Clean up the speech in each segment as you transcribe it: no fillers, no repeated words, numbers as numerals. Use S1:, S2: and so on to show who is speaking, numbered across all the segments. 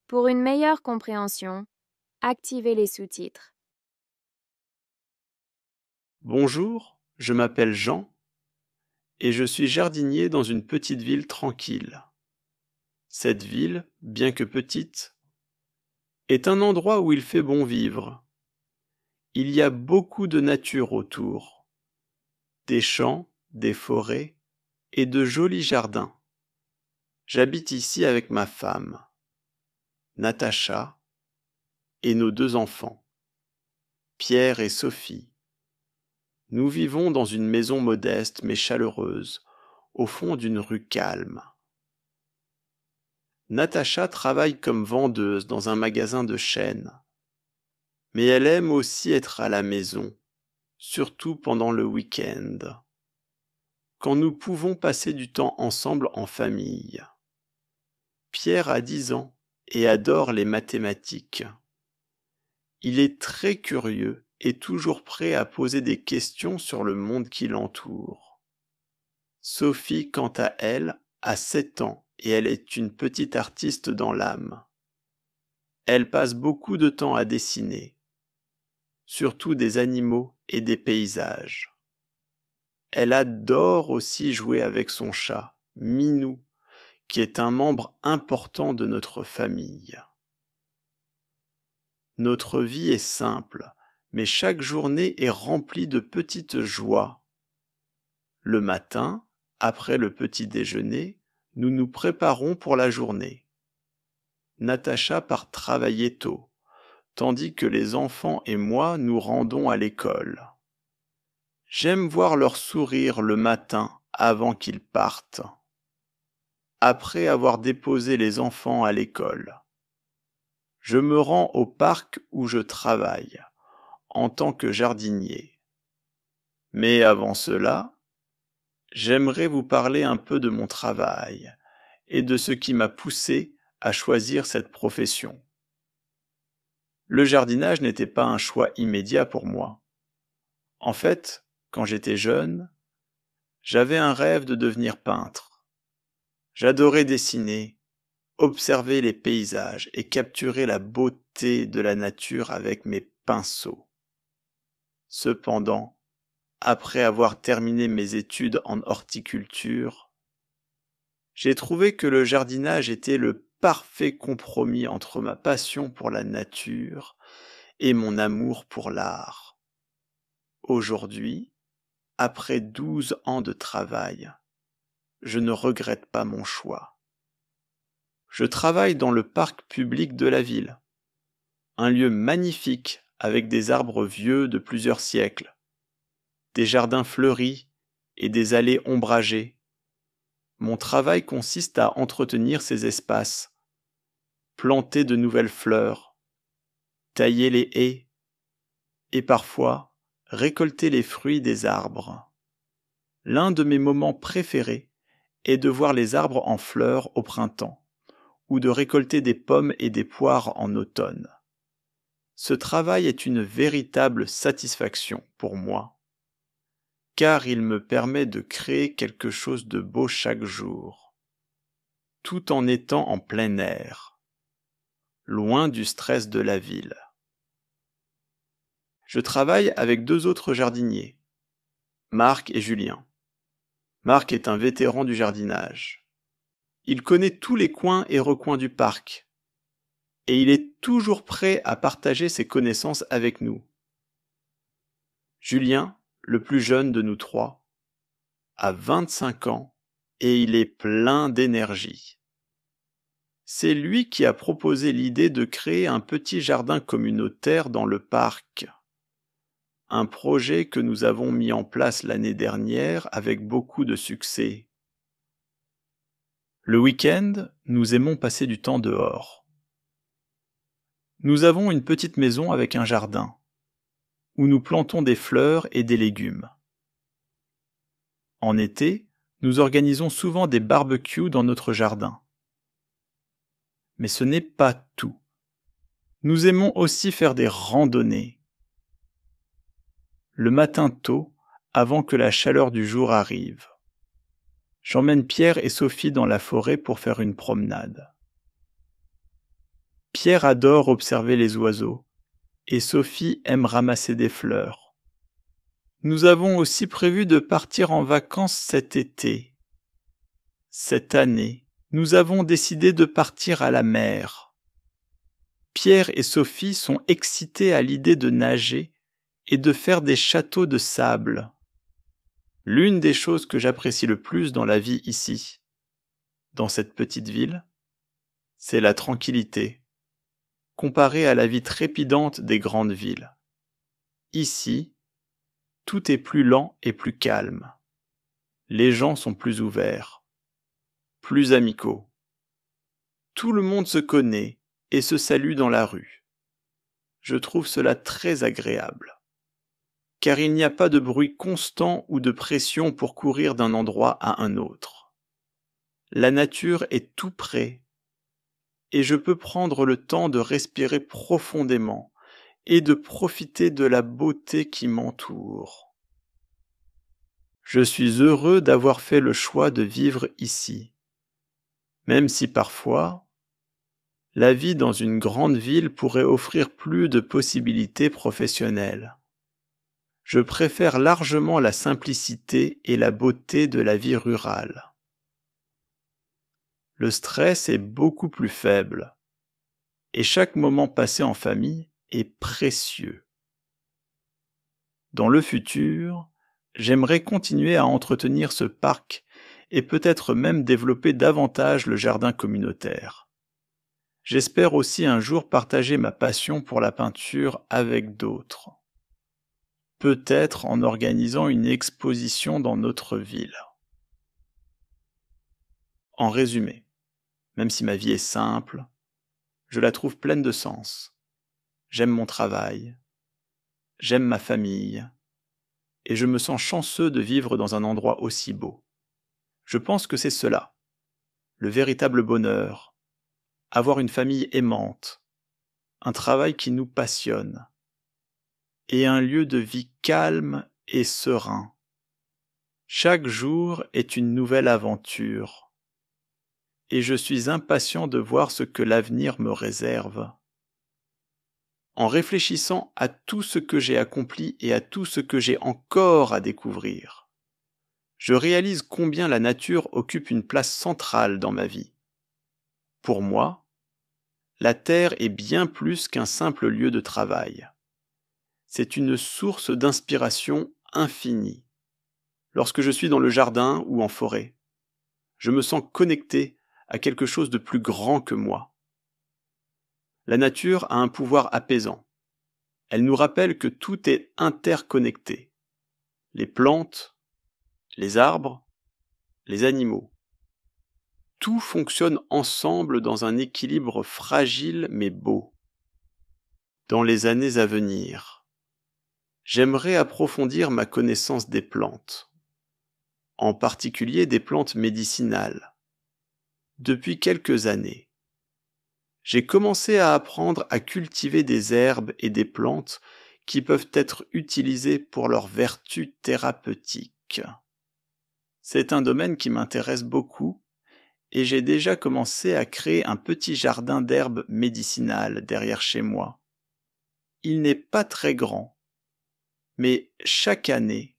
S1: Pour une meilleure compréhension, activez les sous-titres.
S2: Bonjour, je m'appelle Jean et je suis jardinier dans une petite ville tranquille. Cette ville, bien que petite, est un endroit où il fait bon vivre. Il y a beaucoup de nature autour, des champs, des forêts et de jolis jardins. J'habite ici avec ma femme, Natacha, et nos 2 enfants, Pierre et Sophie. Nous vivons dans une maison modeste mais chaleureuse, au fond d'une rue calme. Natacha travaille comme vendeuse dans un magasin de chaînes, mais elle aime aussi être à la maison, surtout pendant le week-end, quand nous pouvons passer du temps ensemble en famille. Pierre a 10 ans et adore les mathématiques. Il est très curieux et toujours prêt à poser des questions sur le monde qui l'entoure. Sophie, quant à elle, a 7 ans et elle est une petite artiste dans l'âme. Elle passe beaucoup de temps à dessiner, surtout des animaux et des paysages. Elle adore aussi jouer avec son chat, Minou, qui est un membre important de notre famille. Notre vie est simple, mais chaque journée est remplie de petites joies. Le matin, après le petit déjeuner, nous nous préparons pour la journée. Natacha part travailler tôt, tandis que les enfants et moi nous rendons à l'école. J'aime voir leur sourire le matin avant qu'ils partent. Après avoir déposé les enfants à l'école, je me rends au parc où je travaille, en tant que jardinier. Mais avant cela, j'aimerais vous parler un peu de mon travail et de ce qui m'a poussé à choisir cette profession. Le jardinage n'était pas un choix immédiat pour moi. En fait, quand j'étais jeune, j'avais un rêve de devenir peintre. J'adorais dessiner, observer les paysages et capturer la beauté de la nature avec mes pinceaux. Cependant, après avoir terminé mes études en horticulture, j'ai trouvé que le jardinage était le parfait compromis entre ma passion pour la nature et mon amour pour l'art. Aujourd'hui, après 12 ans de travail, je ne regrette pas mon choix. Je travaille dans le parc public de la ville, un lieu magnifique avec des arbres vieux de plusieurs siècles, des jardins fleuris et des allées ombragées. Mon travail consiste à entretenir ces espaces, planter de nouvelles fleurs, tailler les haies et parfois récolter les fruits des arbres. L'un de mes moments préférés est de voir les arbres en fleurs au printemps ou de récolter des pommes et des poires en automne. Ce travail est une véritable satisfaction pour moi, car il me permet de créer quelque chose de beau chaque jour, tout en étant en plein air, loin du stress de la ville. Je travaille avec 2 autres jardiniers, Marc et Julien. Marc est un vétéran du jardinage. Il connaît tous les coins et recoins du parc, et il est toujours prêt à partager ses connaissances avec nous. Julien, le plus jeune de nous 3, a 25 ans et il est plein d'énergie. C'est lui qui a proposé l'idée de créer un petit jardin communautaire dans le parc. Un projet que nous avons mis en place l'année dernière avec beaucoup de succès. Le week-end, nous aimons passer du temps dehors. Nous avons une petite maison avec un jardin, où nous plantons des fleurs et des légumes. En été, nous organisons souvent des barbecues dans notre jardin. Mais ce n'est pas tout. Nous aimons aussi faire des randonnées. Le matin tôt, avant que la chaleur du jour arrive. J'emmène Pierre et Sophie dans la forêt pour faire une promenade. Pierre adore observer les oiseaux, et Sophie aime ramasser des fleurs. Nous avons aussi prévu de partir en vacances cet été. Cette année, nous avons décidé de partir à la mer. Pierre et Sophie sont excités à l'idée de nager et de faire des châteaux de sable. L'une des choses que j'apprécie le plus dans la vie ici, dans cette petite ville, c'est la tranquillité, comparée à la vie trépidante des grandes villes. Ici, tout est plus lent et plus calme. Les gens sont plus ouverts, plus amicaux. Tout le monde se connaît et se salue dans la rue. Je trouve cela très agréable, car il n'y a pas de bruit constant ou de pression pour courir d'un endroit à un autre. La nature est tout près, et je peux prendre le temps de respirer profondément et de profiter de la beauté qui m'entoure. Je suis heureux d'avoir fait le choix de vivre ici, même si parfois, la vie dans une grande ville pourrait offrir plus de possibilités professionnelles. Je préfère largement la simplicité et la beauté de la vie rurale. Le stress est beaucoup plus faible, et chaque moment passé en famille est précieux. Dans le futur, j'aimerais continuer à entretenir ce parc et peut-être même développer davantage le jardin communautaire. J'espère aussi un jour partager ma passion pour la peinture avec d'autres. Peut-être en organisant une exposition dans notre ville. En résumé, même si ma vie est simple, je la trouve pleine de sens. J'aime mon travail, j'aime ma famille, et je me sens chanceux de vivre dans un endroit aussi beau. Je pense que c'est cela, le véritable bonheur, avoir une famille aimante, un travail qui nous passionne, et un lieu de vie calme et serein. Chaque jour est une nouvelle aventure, et je suis impatient de voir ce que l'avenir me réserve. En réfléchissant à tout ce que j'ai accompli et à tout ce que j'ai encore à découvrir, je réalise combien la nature occupe une place centrale dans ma vie. Pour moi, la terre est bien plus qu'un simple lieu de travail. C'est une source d'inspiration infinie. Lorsque je suis dans le jardin ou en forêt, je me sens connecté à quelque chose de plus grand que moi. La nature a un pouvoir apaisant. Elle nous rappelle que tout est interconnecté. Les plantes, les arbres, les animaux. Tout fonctionne ensemble dans un équilibre fragile mais beau. Dans les années à venir, j'aimerais approfondir ma connaissance des plantes, en particulier des plantes médicinales. Depuis quelques années, j'ai commencé à apprendre à cultiver des herbes et des plantes qui peuvent être utilisées pour leurs vertus thérapeutiques. C'est un domaine qui m'intéresse beaucoup et j'ai déjà commencé à créer un petit jardin d'herbes médicinales derrière chez moi. Il n'est pas très grand, mais chaque année,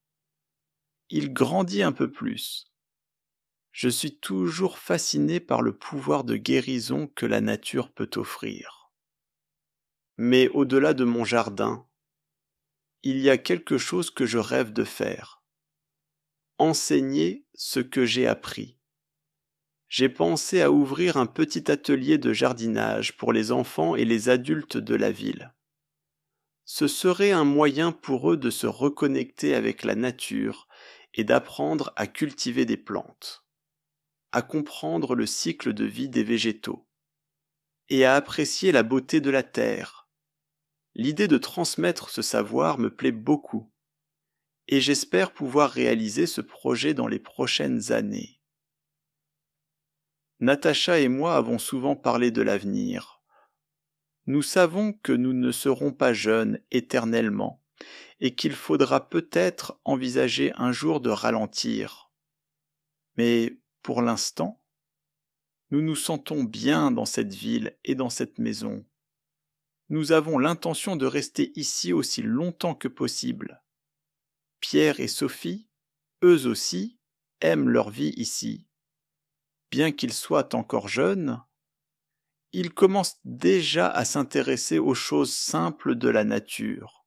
S2: il grandit un peu plus. Je suis toujours fasciné par le pouvoir de guérison que la nature peut offrir. Mais au-delà de mon jardin, il y a quelque chose que je rêve de faire. Enseigner ce que j'ai appris. J'ai pensé à ouvrir un petit atelier de jardinage pour les enfants et les adultes de la ville. Ce serait un moyen pour eux de se reconnecter avec la nature et d'apprendre à cultiver des plantes, à comprendre le cycle de vie des végétaux et à apprécier la beauté de la terre. L'idée de transmettre ce savoir me plaît beaucoup et j'espère pouvoir réaliser ce projet dans les prochaines années. Natacha et moi avons souvent parlé de l'avenir. Nous savons que nous ne serons pas jeunes éternellement et qu'il faudra peut-être envisager un jour de ralentir. Mais pour l'instant, nous nous sentons bien dans cette ville et dans cette maison. Nous avons l'intention de rester ici aussi longtemps que possible. Pierre et Sophie, eux aussi, aiment leur vie ici. Bien qu'ils soient encore jeunes, ils commencent déjà à s'intéresser aux choses simples de la nature.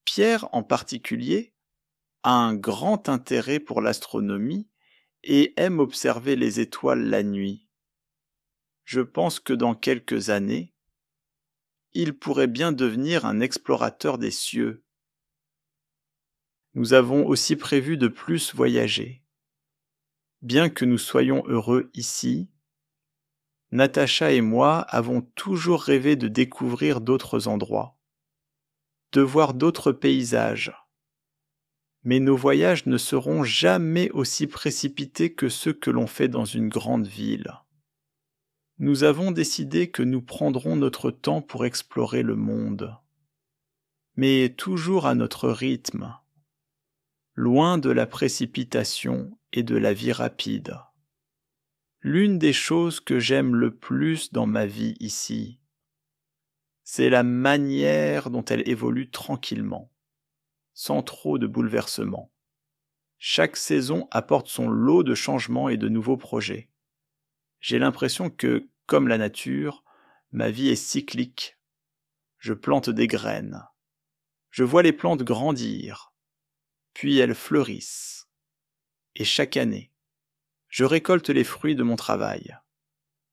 S2: Pierre, en particulier, a un grand intérêt pour l'astronomie et aime observer les étoiles la nuit. Je pense que dans quelques années, il pourrait bien devenir un explorateur des cieux. Nous avons aussi prévu de plus voyager. Bien que nous soyons heureux ici, Natacha et moi avons toujours rêvé de découvrir d'autres endroits, de voir d'autres paysages. Mais nos voyages ne seront jamais aussi précipités que ceux que l'on fait dans une grande ville. Nous avons décidé que nous prendrons notre temps pour explorer le monde, mais toujours à notre rythme, loin de la précipitation et de la vie rapide. L'une des choses que j'aime le plus dans ma vie ici, c'est la manière dont elle évolue tranquillement, sans trop de bouleversements. Chaque saison apporte son lot de changements et de nouveaux projets. J'ai l'impression que, comme la nature, ma vie est cyclique. Je plante des graines. Je vois les plantes grandir, puis elles fleurissent. Et chaque année, je récolte les fruits de mon travail.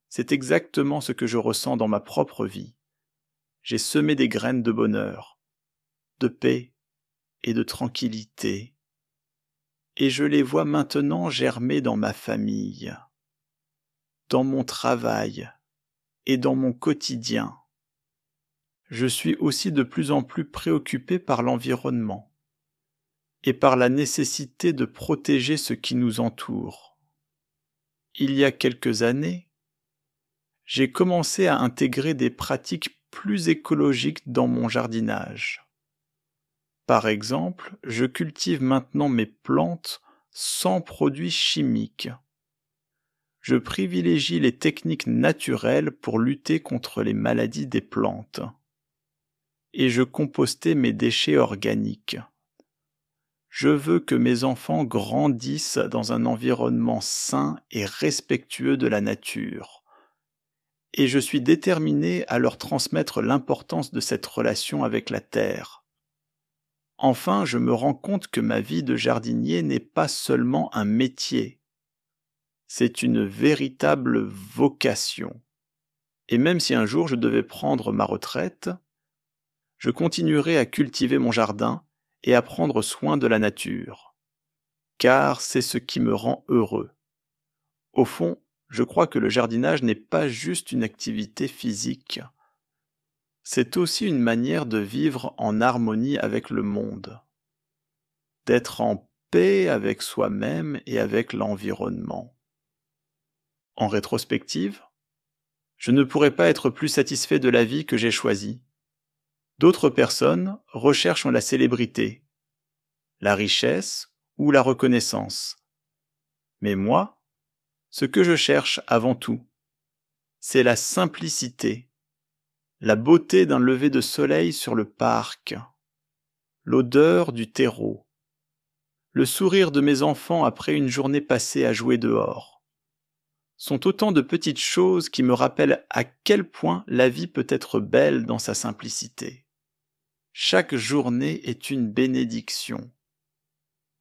S2: C'est exactement ce que je ressens dans ma propre vie. J'ai semé des graines de bonheur, de paix et de tranquillité. Et je les vois maintenant germer dans ma famille, dans mon travail et dans mon quotidien. Je suis aussi de plus en plus préoccupé par l'environnement et par la nécessité de protéger ce qui nous entoure. Il y a quelques années, j'ai commencé à intégrer des pratiques plus écologiques dans mon jardinage. Par exemple, je cultive maintenant mes plantes sans produits chimiques. Je privilégie les techniques naturelles pour lutter contre les maladies des plantes. Et je compostais mes déchets organiques. Je veux que mes enfants grandissent dans un environnement sain et respectueux de la nature. Et je suis déterminé à leur transmettre l'importance de cette relation avec la terre. Enfin, je me rends compte que ma vie de jardinier n'est pas seulement un métier. C'est une véritable vocation. Et même si un jour je devais prendre ma retraite, je continuerai à cultiver mon jardin et à prendre soin de la nature, car c'est ce qui me rend heureux. Au fond, je crois que le jardinage n'est pas juste une activité physique. C'est aussi une manière de vivre en harmonie avec le monde, d'être en paix avec soi-même et avec l'environnement. En rétrospective, je ne pourrais pas être plus satisfait de la vie que j'ai choisie. D'autres personnes recherchent la célébrité, la richesse ou la reconnaissance. Mais moi, ce que je cherche avant tout, c'est la simplicité, la beauté d'un lever de soleil sur le parc, l'odeur du terreau, le sourire de mes enfants après une journée passée à jouer dehors. Sont autant de petites choses qui me rappellent à quel point la vie peut être belle dans sa simplicité. Chaque journée est une bénédiction.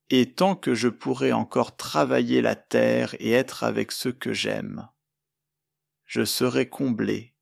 S2: Et tant que je pourrai encore travailler la terre et être avec ceux que j'aime, je serai comblé.